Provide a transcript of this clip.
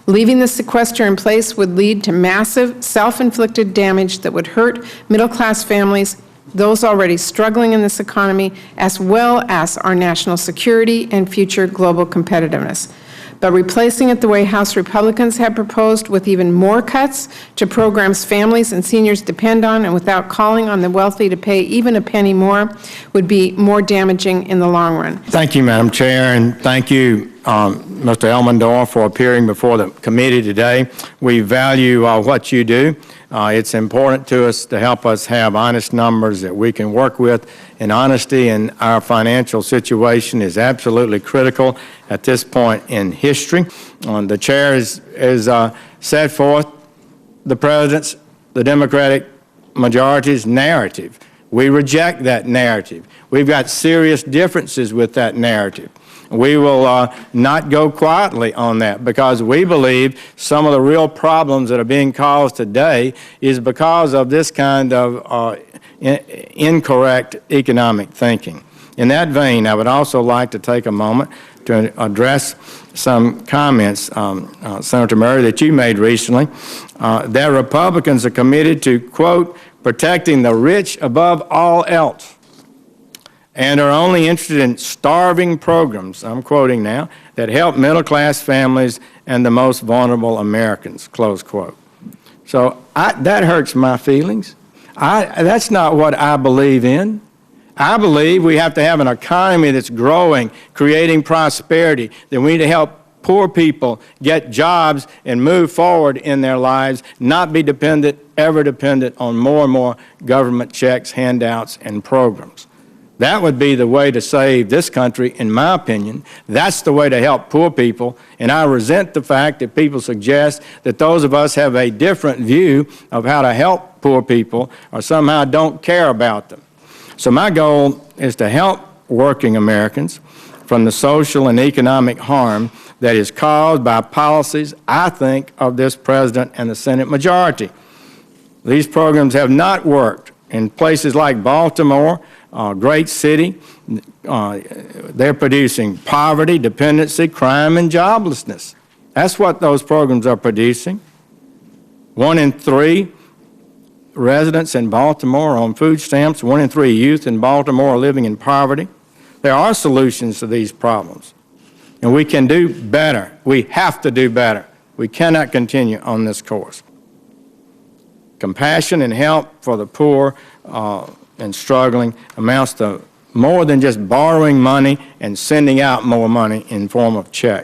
Leaving the sequester in place would lead to massive self-inflicted damage that would hurt middle-class families, those already struggling in this economy, as well as our national security and future global competitiveness. But replacing it the way House Republicans have proposed, with even more cuts to programs families and seniors depend on, and without calling on the wealthy to pay even a penny more, would be more damaging in the long run. Thank you, Madam Chair, and thank you, Mr. Elmendorf, for appearing before the committee today. We value what you do. It's important to us to help us have honest numbers that we can work with, and honesty in our financial situation is absolutely critical at this point in history. The chair has set forth the President's, the Democratic majority's narrative. We reject that narrative. We've got serious differences with that narrative. We will not go quietly on that, because we believe some of the real problems that are being caused today is because of this kind of incorrect economic thinking. In that vein, I would also like to take a moment to address some comments, Senator Murray, that you made recently, that Republicans are committed to, quote, protecting the rich above all else, and are only interested in starving programs, I'm quoting now, that help middle-class families and the most vulnerable Americans, close quote. So that hurts my feelings. That's not what I believe in. I believe we have to have an economy that's growing, creating prosperity, that we need to help poor people get jobs and move forward in their lives, not be ever dependent on more and more government checks, handouts, and programs. That would be the way to save this country, in my opinion. That's the way to help poor people, and I resent the fact that people suggest that those of us have a different view of how to help poor people or somehow don't care about them. So my goal is to help working Americans from the social and economic harm that is caused by policies, I think, of this President and the Senate majority. These programs have not worked in places like Baltimore, great city. They're producing poverty, dependency, crime, and joblessness. That's what those programs are producing. 1 in 3 residents in Baltimore are on food stamps. 1 in 3 youth in Baltimore are living in poverty. There are solutions to these problems, and we can do better. We have to do better. We cannot continue on this course. Compassion and help for the poor and struggling amounts to more than just borrowing money and sending out more money in form of check.